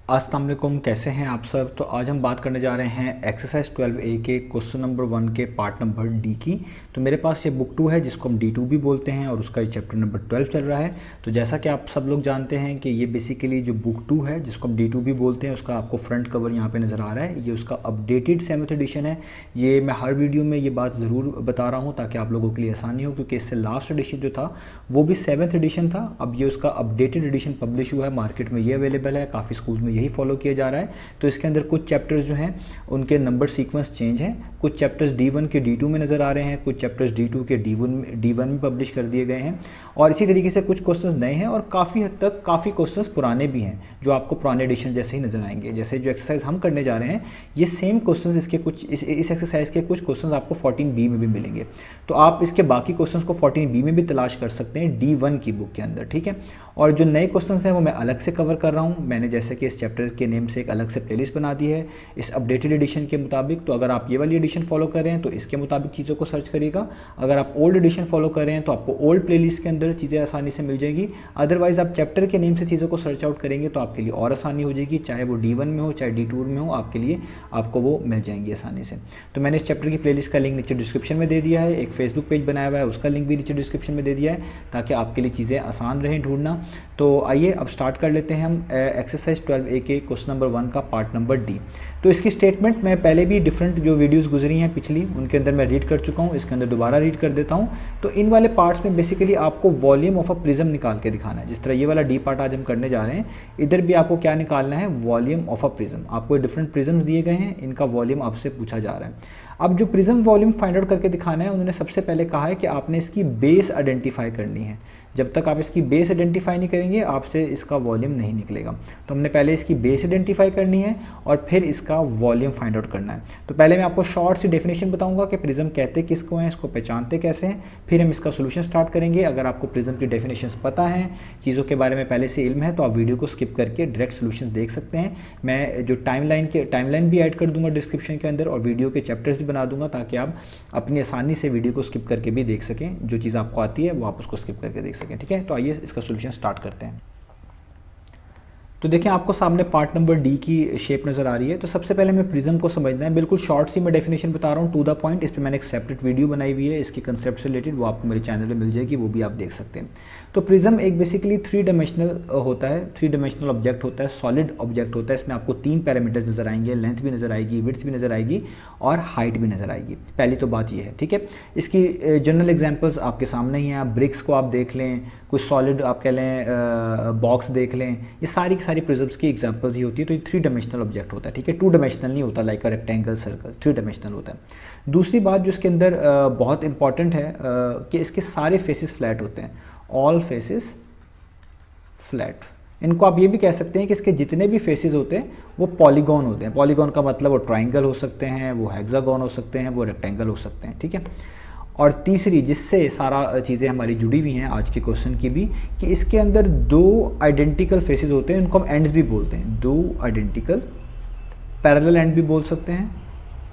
अस्सलाम वालेकुम, कैसे हैं आप सब। तो आज हम बात करने जा रहे हैं एक्सरसाइज 12A के क्वेश्चन नंबर 1 के पार्ट नंबर डी की। तो मेरे पास ये बुक 2 है जिसको हम D2 भी बोलते हैं और उसका ये चैप्टर नंबर 12 चल रहा है। तो जैसा कि आप सब लोग जानते हैं कि ये बेसिकली जो बुक 2 है जिसको हम D2 भी बोलते हैं, उसका आपको फ्रंट कवर यहाँ पे नज़र आ रहा है। ये उसका अपडेटेड 7th एडिशन है। ये मैं हर वीडियो में ये बात ज़रूर बता रहा हूँ ताकि आप लोगों के लिए आसानी हो, क्योंकि इससे लास्ट एडिशन जो था वो भी 7th एडिशन था। अब ये उसका अपडेटेड एडिशन पब्लिश हुआ है, मार्केट में ये अवेलेबल है, काफ़ी स्कूल में यही फॉलो किया जा रहा है। तो इसके अंदर कुछ चैप्टर्स जो हैं उनके नंबर सीक्वेंस चेंज हैं। कुछ चैप्टर्स D1 के D2 में नज़र आ रहे हैं, कुछ चैप्टर्स D2 के D1 में पब्लिश कर दिए गए हैं। और इसी तरीके से कुछ क्वेश्चंस नए हैं और काफ़ी हद तक काफ़ी क्वेश्चंस पुराने भी हैं जो आपको पुराने एडिशन जैसे ही नज़र आएंगे। जैसे जो एक्सरसाइज हम करने जा रहे हैं ये सेम क्वेश्चंस इसके कुछ इस एक्सरसाइज के कुछ क्वेश्चंस आपको 14B में भी मिलेंगे। तो आप इसके बाकी क्वेश्चंस को 14B में भी तलाश कर सकते हैं D1 की बुक के अंदर, ठीक है। और जो नए क्वेश्चंस हैं वो मैं अलग से कवर कर रहा हूँ। मैंने जैसे कि इस चैप्टर के नेम से एक अलग से प्लेलिस्ट बना दी है इस अपडेटेड एडिशन के मुताबिक। तो अगर आप ये वाली एडिशन फॉलो कर रहे हैं तो इसके मुताबिक चीज़ों को सर्च करिएगा। अगर आप ओल्ड एडिशन फॉलो कर रहे हैं तो आपको ओल्ड प्लेलिस्ट के अंदर चीज़ें आसानी से मिल जाएगी। अदरवाइज आप चैप्टर के नेम से चीज़ों को सर्च आउट करेंगे तो आपके लिए और आसानी हो जाएगी, चाहे वो D1 में हो चाहे D2 में हो, आपके लिए आपको वो मिल जाएंगी आसानी से। तो मैंने इस चैप्टर की प्लेलिस्ट का लिंक नीचे डिस्क्रिप्शन में दे दिया है। एक फेसबुक पेज बनाया हुआ है, उसका लिंक भी नीचे डिस्क्रिप्शन में दे दिया है ताकि आपके लिए चीज़ें आसान रहें ढूंढना। तो आइए अब स्टार्ट कर लेते हैं हम एक्सरसाइज 12A के क्वेश्चन नंबर 1 का पार्ट नंबर D। तो इसकी स्टेटमेंट मैं पहले भी डिफरेंट जो वीडियोस गुजरी हैं पिछली उनके अंदर मैं रीड कर चुका हूँ, इसके अंदर दोबारा रीड कर देता हूँ। तो इन वाले पार्ट्स में बेसिकली आपको वॉल्यूम ऑफ अ प्रिज्म निकाल के दिखाना है। जिस तरह ये वाला D पार्ट आज हम करने जा रहे हैं, इधर भी आपको क्या निकालना है, वॉल्यूम ऑफ अ प्रिज्म। आपको डिफरेंट प्रिज्म्स दिए गए हैं, इनका वॉल्यूम आपसे पूछा जा रहा है। अब जो प्रिज्म वॉल्यूम फाइंड आउट करके दिखाना है, उन्होंने सबसे पहले कहा है कि आपने इसकी बेस आइडेंटिफाई करनी है। जब तक आप इसकी बेस आइडेंटिफाई नहीं करेंगे आपसे इसका वॉल्यूम नहीं निकलेगा। तो हमने पहले इसकी बेस आइडेंटिफाई करनी है और फिर इसका वॉल्यूम फाइंड आउट करना है। तो पहले मैं आपको शॉर्ट सी डेफिनेशन बताऊंगा कि प्रिज्म कहते किसको हैं, इसको पहचानते कैसे हैं, फिर हम इसका सोल्यूशन स्टार्ट करेंगे। अगर आपको प्रिज्म की डेफिनेशंस पता हैं, चीज़ों के बारे में पहले से इल्म है, तो आप वीडियो को स्किप करके डायरेक्ट सोल्यूशन देख सकते हैं। मैं जो टाइमलाइन भी ऐड कर दूंगा डिस्क्रिप्शन के अंदर और वीडियो के चैप्टर्स भी बना दूंगा ताकि आप अपनी आसानी से वीडियो को स्किप करके भी देख सकें। जो चीज़ आपको आती है वो आप उसको स्किप करके देख सकें, ठीक है। तो आइए इसका सोल्यूशन स्टार्ट करते हैं। तो देखिए आपको सामने पार्ट नंबर D की शेप नज़र आ रही है। तो सबसे पहले हमें प्रिज्म को समझना है। बिल्कुल शॉर्ट सी मैं डेफिनेशन बता रहा हूँ, टू द पॉइंट। इस पर मैंने एक सेपरेट वीडियो बनाई हुई है इसकी कंसेप्ट से रिलेटेड, वो आपको मेरे चैनल पे मिल जाएगी, वो भी आप देख सकते हैं। तो प्रिज्म एक बेसिकली 3 डायमेंशनल होता है, 3 डायमेंशनल ऑब्जेक्ट होता है, सॉलिड ऑब्जेक्ट होता है। इसमें आपको 3 पैरामीटर्स नज़र आएंगे, लेंथ भी नज़र आएगी, विड्थ भी नज़र आएगी और हाइट भी नज़र आएगी। पहली तो बात ये है, ठीक है। इसकी जनरल एग्जाम्पल्स आपके सामने ही हैं। आप ब्रिक्स को आप देख लें, कुछ सॉलिड आप कह लें बॉक्स देख लें, ये सारी की सारी प्रिज्म्स की एग्जांपल्स ही होती है। तो ये 3 डायमेंशनल ऑब्जेक्ट होता है, ठीक है। 2 डायमेंशनल नहीं होता like a rectangle, circle, 3 dimensional होता है। दूसरी बात जो इसके अंदर बहुत इंपॉर्टेंट है कि इसके सारे फेसेस फ्लैट होते हैं, ऑल फेसेस फ्लैट। इनको आप ये भी कह सकते हैं कि इसके जितने भी फेसेस होते हैं वो पॉलीगॉन होते हैं। पॉलीगॉन का मतलब वो ट्राइंगल हो सकते हैं, वो हेक्सागोन हो सकते हैं, वो रेक्टेंगल हो सकते हैं, ठीक है। और तीसरी जिससे सारा चीज़ें हमारी जुड़ी हुई हैं आज के क्वेश्चन की भी, कि इसके अंदर 2 आइडेंटिकल फेसेस होते हैं, उनको हम एंड्स भी बोलते हैं। 2 आइडेंटिकल पैरेलल एंड भी बोल सकते हैं,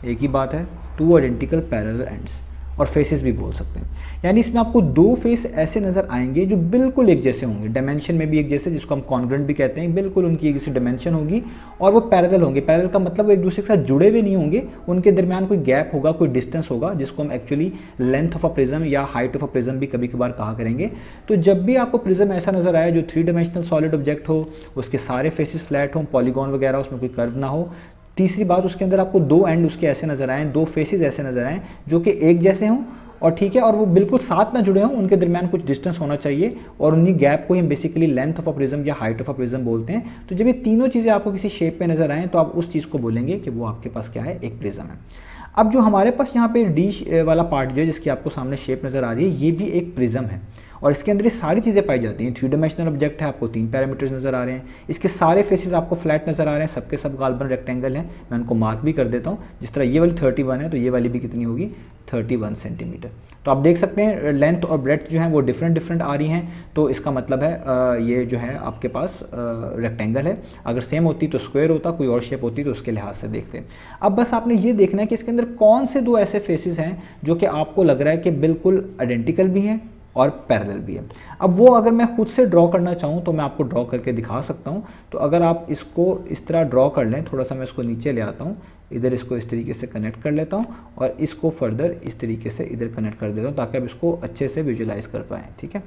एक ही बात है, 2 आइडेंटिकल पैरेलल एंड्स, और फेसेस भी बोल सकते हैं। यानी इसमें आपको 2 फेस ऐसे नज़र आएंगे जो बिल्कुल एक जैसे होंगे, डायमेंशन में भी एक जैसे, जिसको हम कॉन्ग्रुएंट भी कहते हैं, बिल्कुल उनकी एक जैसी डायमेंशन होगी और वो पैरेलल होंगे। पैरेलल का मतलब वो एक दूसरे के साथ जुड़े हुए नहीं होंगे, उनके दरमियान कोई गैप होगा, कोई डिस्टेंस होगा, जिसको हम actually length of a prism या हाइट ऑफ अ प्रिज्म भी कभी कभार कहा करेंगे। तो जब भी आपको प्रिज्म ऐसा नज़र आए जो 3 डायमेंशनल सॉलिड ऑब्जेक्ट हो, उसके सारे फेसेस फ्लैट हों, पॉलीगॉन वगैरह, उसमें कोई कर्व ना हो। तीसरी बात, उसके अंदर आपको 2 एंड उसके ऐसे नज़र आएँ, 2 फेसेस ऐसे नज़र आएँ जो कि एक जैसे हों और ठीक है, और वो बिल्कुल साथ ना जुड़े हों, उनके दरमियान कुछ डिस्टेंस होना चाहिए और उन्हीं गैप को हम basically length of a prism या हाइट ऑफ अ प्रिज्म बोलते हैं। तो जब ये तीनों चीज़ें आपको किसी शेप पे नजर आएँ तो आप उस चीज़ को बोलेंगे कि वो आपके पास क्या है, एक प्रिज्म है। अब जो हमारे पास यहाँ पे D वाला पार्ट जो है जिसकी आपको सामने शेप नज़र आ रही है, ये भी एक प्रिज्म है और इसके अंदर ये सारी चीज़ें पाई जाती हैं। 3 डायमेंशनल ऑब्जेक्ट है, आपको 3 पैरामीटर्स नज़र आ रहे हैं, इसके सारे फेसेस आपको फ्लैट नज़र आ रहे हैं, सबके सब गाल्बन रेक्टेंगल हैं। मैं उनको मार्क भी कर देता हूँ। जिस तरह ये वाली 31 है तो ये वाली भी कितनी होगी, 31 सेंटीमीटर। तो आप देख सकते हैं लेंथ और ब्रेड्थ जो है वो डिफरेंट आ रही हैं। तो इसका मतलब है ये जो है आपके पास रेक्टेंगल है। अगर सेम होती तो स्क्वायर होता, कोई और शेप होती तो उसके लिहाज से देखते हैं। अब बस आपने ये देखना है कि इसके अंदर कौन से 2 ऐसे फेसेस हैं जो कि आपको लग रहा है कि बिल्कुल आइडेंटिकल भी हैं और पैरेलल भी है। अब वो अगर मैं खुद से ड्रॉ करना चाहूँ तो मैं आपको ड्रॉ करके दिखा सकता हूँ। तो अगर आप इसको इस तरह ड्रॉ कर लें, थोड़ा सा मैं इसको नीचे ले आता हूँ, इधर इसको इस तरीके से कनेक्ट कर लेता हूँ और इसको फर्दर इस तरीके से इधर कनेक्ट कर देता हूँ ताकि आप इसको अच्छे से विजुलाइज कर पाएँ। ठीक है,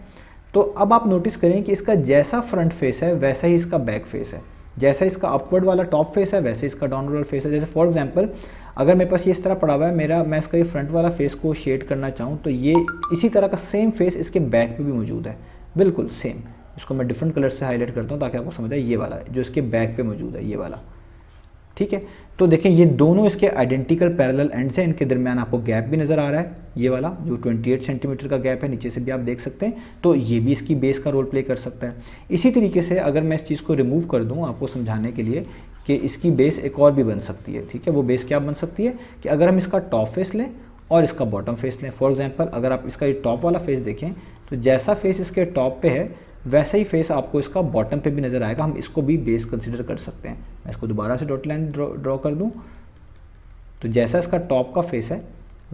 तो अब आप नोटिस करें कि इसका जैसा फ्रंट फेस है वैसा ही इसका बैक फेस है, जैसा इसका अपवर्ड वाला टॉप फेस है वैसे इसका डाउनवर्ड वाला फेस है। जैसे फॉर एग्जांपल अगर मेरे पास ये इस तरह पड़ा हुआ है मैं इसका ये फ्रंट वाला फेस को शेड करना चाहूँ तो ये इसी तरह का सेम फेस इसके बैक पे भी मौजूद है, बिल्कुल सेम। इसको मैं डिफरेंट कलर से हाईलाइट करता हूँ ताकि आपको समझ आए, ये वाला जो इसके बैक पे मौजूद है, ये वाला। ठीक है, तो देखें ये दोनों इसके आइडेंटिकल पैरेलल एंड्स हैं, इनके दरमियान आपको गैप भी नज़र आ रहा है, ये वाला जो 28 सेंटीमीटर का गैप है, नीचे से भी आप देख सकते हैं। तो ये भी इसकी बेस का रोल प्ले कर सकता है। इसी तरीके से अगर मैं इस चीज़ को रिमूव कर दूं आपको समझाने के लिए कि इसकी बेस एक और भी बन सकती है। ठीक है, वो बेस क्या बन सकती है कि अगर हम इसका टॉप फेस लें और इसका बॉटम फेस लें। फॉर एग्जाम्पल अगर आप इसका ये टॉप वाला फेस देखें तो जैसा फेस इसके टॉप पे है वैसा ही फेस आपको इसका बॉटम पे भी नज़र आएगा। हम इसको भी बेस कंसिडर कर सकते हैं। मैं इसको दोबारा से डॉट लाइन ड्रॉ कर दूं तो जैसा इसका टॉप का फेस है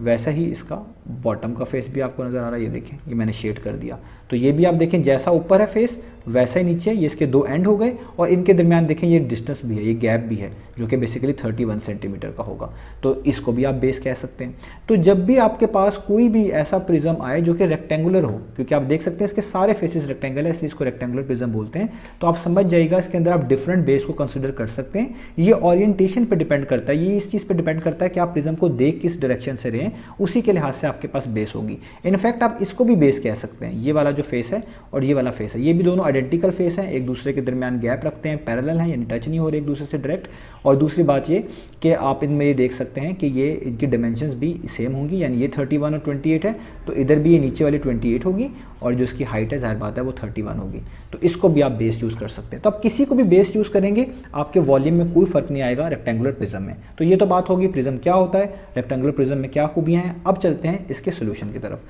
वैसा ही इसका बॉटम का फेस भी आपको नज़र आ रहा है। ये देखें, ये मैंने शेड कर दिया। तो ये भी आप देखें जैसा ऊपर है फेस वैसा ही नीचे, ये इसके दो एंड हो गए और इनके दरमियान देखें ये डिस्टेंस भी है, ये गैप भी है जो कि बेसिकली 31 सेंटीमीटर का होगा। तो इसको भी आप बेस कह सकते हैं। तो जब भी आपके पास कोई भी ऐसा प्रिज्म आए जो कि रेक्टेंगुलर हो, क्योंकि आप देख सकते हैं इसके सारे फेसेस रेक्टेंगल है इसलिए इसको रेक्टेंगुलर प्रिज्म बोलते हैं, तो आप समझ जाइएगा इसके अंदर आप डिफरेंट बेस को कंसिडर कर सकते हैं। ये ओरिएंटेशन पर डिपेंड करता है, ये इस चीज़ पर डिपेंड करता है कि आप प्रिज्म को देख किस डायरेक्शन से रहे हैं, उसी के लिहाज से आपके पास बेस होगी। इनफैक्ट आप इसको भी बेस कह सकते हैं। ये वाला जो फेस है और ये वाला फेस है, ये भी दोनों आइडेंटिकल फेस हैं, एक दूसरे के दरमियान गैप रखते हैं, पैरेलल हैं यानी टच नहीं हो रहे एक दूसरे से डायरेक्ट। और दूसरी बात ये कि आप इनमें ये देख सकते हैं कि ये इनकी डायमेंशंस भी सेम होंगी, यानी ये 31 और 28 है तो इधर भी ये नीचे वाली 28 होगी और जो इसकी हाइट है जाहिर बात है वो 31 होगी। तो इसको भी आप बेस यूज़ कर सकते हैं। तो आप किसी को भी बेस यूज़ करेंगे आपके वॉल्यूम में कोई फर्क नहीं आएगा रेक्टेंगुलर प्रिज्म में। तो ये तो बात होगी प्रिज्म क्या होता है, रेक्टेंगुलर प्रिज्म में क्या खूबियाँ हैं। अब चलते हैं इसके सोल्यूशन की तरफ।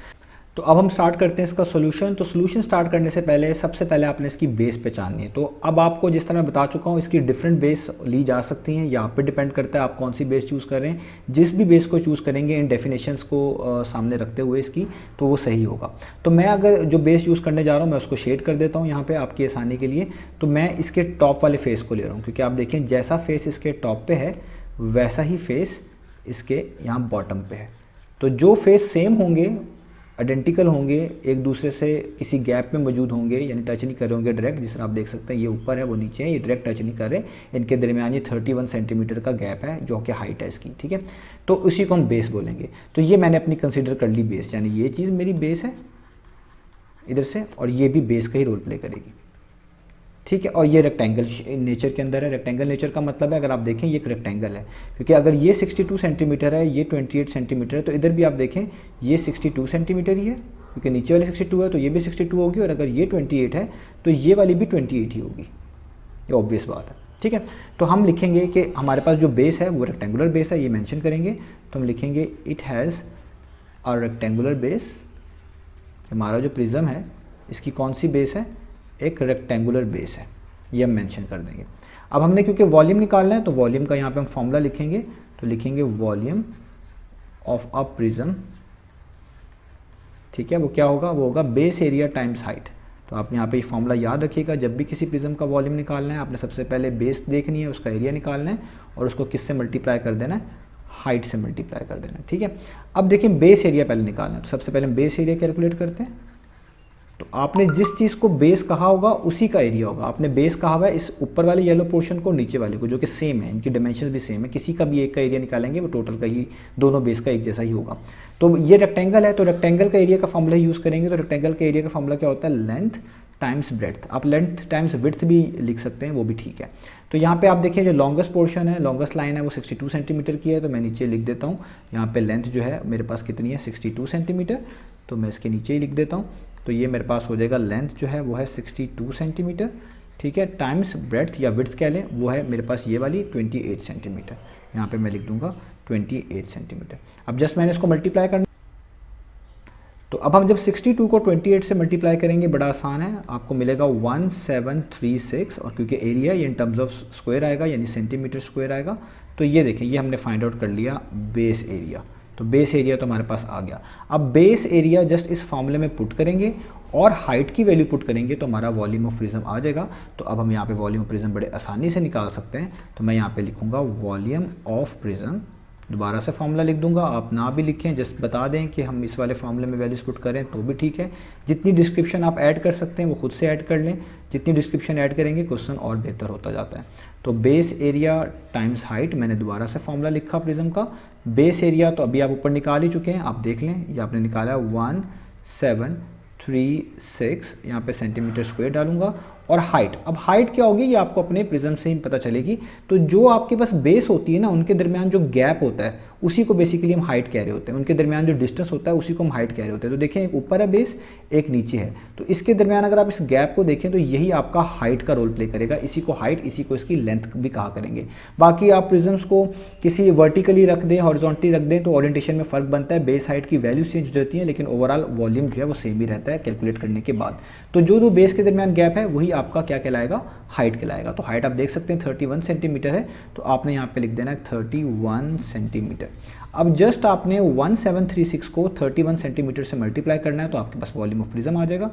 तो अब हम स्टार्ट करते हैं इसका सोल्यूशन। तो सोल्यूशन स्टार्ट करने से पहले सबसे पहले आपने इसकी बेस पहचाननी है। तो अब आपको जिस तरह मैं बता चुका हूँ इसकी डिफरेंट बेस ली जा सकती हैं, या आप पे डिपेंड करता है आप कौन सी बेस चूज़ कर रहे हैं। जिस भी बेस को चूज़ करेंगे इन डेफिनेशंस को सामने रखते हुए इसकी, तो वो सही होगा। तो मैं अगर जो बेस यूज़ करने जा रहा हूँ मैं उसको शेड कर देता हूँ यहाँ पर आपकी आसानी के लिए। तो मैं इसके टॉप वाले फेस को ले रहा हूँ, क्योंकि आप देखें जैसा फेस इसके टॉप पे है वैसा ही फेस इसके यहाँ बॉटम पे है। तो जो फेस सेम होंगे, आइडेंटिकल होंगे, एक दूसरे से किसी गैप में मौजूद होंगे यानी टच नहीं कर रहे होंगे डायरेक्ट, जिस तरह आप देख सकते हैं ये ऊपर है वो नीचे है, ये डायरेक्ट टच नहीं कर रहे, इनके दरमियान ये 31 सेंटीमीटर का गैप है जो कि हाइट है इसकी। ठीक है, तो उसी को हम बेस बोलेंगे। तो ये मैंने अपनी कंसिडर कर ली बेस, यानी ये चीज़ मेरी बेस है इधर से और ये भी बेस का ही रोल प्ले करेगी। ठीक है, और ये रेक्टेंगल नेचर के अंदर है। रेक्टेंगल नेचर का मतलब है अगर आप देखें ये एक रेक्टेंगल है, क्योंकि अगर ये 62 सेंटीमीटर है, ये 28 सेंटीमीटर है, तो इधर भी आप देखें ये 62 सेंटीमीटर ही है, क्योंकि नीचे वाली 62 है तो ये भी 62 होगी, और अगर ये 28 है तो ये वाली भी 28 ही होगी। ये ऑब्वियस बात है। ठीक है, तो हम लिखेंगे कि हमारे पास जो बेस है वो रेक्टेंगुलर बेस है, ये मेंशन करेंगे। तो हम लिखेंगे it has a rectangular base. हमारा जो प्रिज्म है इसकी कौन सी बेस है, एक रेक्टेंगुलर बेस है, ये हम मेंशन कर देंगे। अब हमने क्योंकि वॉल्यूम निकालना है तो वॉल्यूम का यहाँ पे हम फॉर्मूला लिखेंगे। तो लिखेंगे वॉल्यूम ऑफ अ प्रिज्म। ठीक है, वो क्या होगा, वो होगा बेस एरिया टाइम्स हाइट। तो आप यहाँ पे ये फॉर्मूला याद रखिएगा, जब भी किसी प्रिज्म का वॉल्यूम निकालना है आपने सबसे पहले बेस देखनी है, उसका एरिया निकालना है और उसको किससे मल्टीप्लाई कर देना है, हाइट से मल्टीप्लाई कर देना है। ठीक है, अब देखिए बेस एरिया पहले निकालना है, तो सबसे पहले हम बेस एरिया कैलकुलेट करते हैं। तो आपने जिस चीज़ को बेस कहा होगा उसी का एरिया होगा। आपने बेस कहा हुआ है इस ऊपर वाले येलो पोर्शन को, नीचे वाले को, जो कि सेम है, इनकी डायमेंशन भी सेम है, किसी का भी एक का एरिया निकालेंगे वो टोटल का ही, दोनों बेस का एक जैसा ही होगा। तो ये रेक्टेंगल है तो रेक्टेंगल का एरिया का फॉर्मूला यूज़ करेंगे। तो रेक्टेंगल का एरिया का फॉर्मूला क्या होता है, लेंथ टाइम्स ब्रेड्थ। आप लेंथ टाइम्स विड्थ भी लिख सकते हैं, वो भी ठीक है। तो यहाँ पे आप देखिए जो लॉन्गेस्ट पोर्शन है, लॉन्गेस्ट लाइन है वो 62 सेंटीमीटर की है, तो मैं नीचे लिख देता हूँ। यहाँ पे लेंथ जो है मेरे पास कितनी है, 62 सेंटीमीटर, तो मैं इसके नीचे ही लिख देता हूँ। तो ये मेरे पास हो जाएगा लेंथ जो है वो है 62 सेंटीमीटर। ठीक है, टाइम्स ब्रेड्थ या विड्थ कह लें, वो है मेरे पास ये वाली 28 सेंटीमीटर। यहाँ पे मैं लिख दूंगा 28 सेंटीमीटर। अब जस्ट मैंने इसको मल्टीप्लाई करना। तो अब हम जब 62 को 28 से मल्टीप्लाई करेंगे, बड़ा आसान है, आपको मिलेगा 1736, और क्योंकि एरिया ये इन टर्म्स ऑफ स्क्वायर आएगा यानी सेंटीमीटर स्क्वायर आएगा। तो ये देखें, ये हमने फाइंड आउट कर लिया बेस एरिया। तो बेस एरिया तो हमारे पास आ गया। अब बेस एरिया जस्ट इस फॉर्मूले में पुट करेंगे और हाइट की वैल्यू पुट करेंगे तो हमारा वॉल्यूम ऑफ प्रिज्म आ जाएगा। तो अब हम यहाँ पे वॉल्यूम ऑफ प्रिज्म बड़े आसानी से निकाल सकते हैं। तो मैं यहाँ पे लिखूँगा वॉल्यूम ऑफ प्रिज्म, दोबारा से फॉर्मूला लिख दूंगा, आप ना भी लिखें, जस्ट बता दें कि हम इस वाले फॉर्मूले में वैल्यूज पुट करें तो भी ठीक है। जितनी डिस्क्रिप्शन आप ऐड कर सकते हैं वो खुद से ऐड कर लें, जितनी डिस्क्रिप्शन ऐड करेंगे क्वेश्चन और बेहतर होता जाता है। तो बेस एरिया टाइम्स हाइट, मैंने दोबारा से फॉर्मूला लिखा प्रिज्म का। बेस एरिया तो अभी आप ऊपर निकाल ही चुके हैं, आप देख लें, ये आपने निकाला 1736, यहाँ पे सेंटीमीटर स्क्वायर डालूंगा। और हाइट, अब हाइट क्या होगी ये आपको अपने प्रिज्म से ही पता चलेगी। तो जो आपके पास बेस होती है ना, उनके दरमियान जो गैप होता है उसी को बेसिकली हम हाइट कह रहे होते हैं, उनके दरमियान जो डिस्टेंस होता है उसी को हम हाइट कह रहे होते हैं। तो देखें एक ऊपर है बेस, एक नीचे है, तो इसके दरमियान अगर आप इस गैप को देखें तो यही आपका हाइट का रोल प्ले करेगा। इसी को हाइट, इसी को इसकी लेंथ भी कहा करेंगे। बाकी आप प्रिज्म्स को किसी वर्टिकली रख दें, हॉरिजॉन्टली रख दें तो ओरिएंटेशन में फ़र्क बनता है, बेस हाइट की वैल्यू चेंज हो जाती है, लेकिन ओवरऑल वॉल्यूम जो है वो सेम ही रहता है कैलकुलेट करने के बाद। तो जो बेस के दरमियान गैप है वही आपका क्या कहलाएगा, हाइट कहलाएगा। तो हाइट आप देख सकते हैं 31 सेंटीमीटर है, तो आपने यहाँ पे लिख देना है 31 सेंटीमीटर। अब जस्ट आपने 1736 को 31 सेंटीमीटर से मल्टीप्लाई करना है तो आपके पास वॉल्यूम ऑफ प्रिज्म आ जाएगा।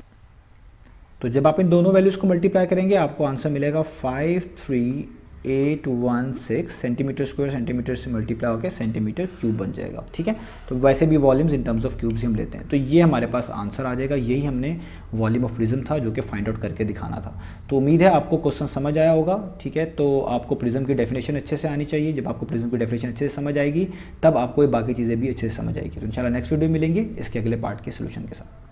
तो जब आप इन दोनों वैल्यूज़ को मल्टीप्लाई करेंगे आपको आंसर मिलेगा 53816 सेंटीमीटर स्क्वायर, सेंटीमीटर से मल्टीप्लाई होकर सेंटीमीटर क्यूब बन जाएगा। ठीक है, तो वैसे भी volumes in terms of cubes हम लेते हैं, तो ये हमारे पास आंसर आ जाएगा। यही हमने वॉल्यूम ऑफ प्रिज्म था जो कि फाइंड आउट करके दिखाना था। तो उम्मीद है आपको क्वेश्चन समझ आया होगा। ठीक है, तो आपको प्रिज्म की डेफिनेशन अच्छे से आनी चाहिए। जब आपको प्रिज्म की डेफिनेशन अच्छे से समझ आएगी तब आपको ये बाकी चीज़ें भी अच्छे से समझ आएगी। तो इंशाल्लाह नेक्स्ट वीडियो मिलेंगे इसके अगले पार्ट के सोल्यूशन के साथ।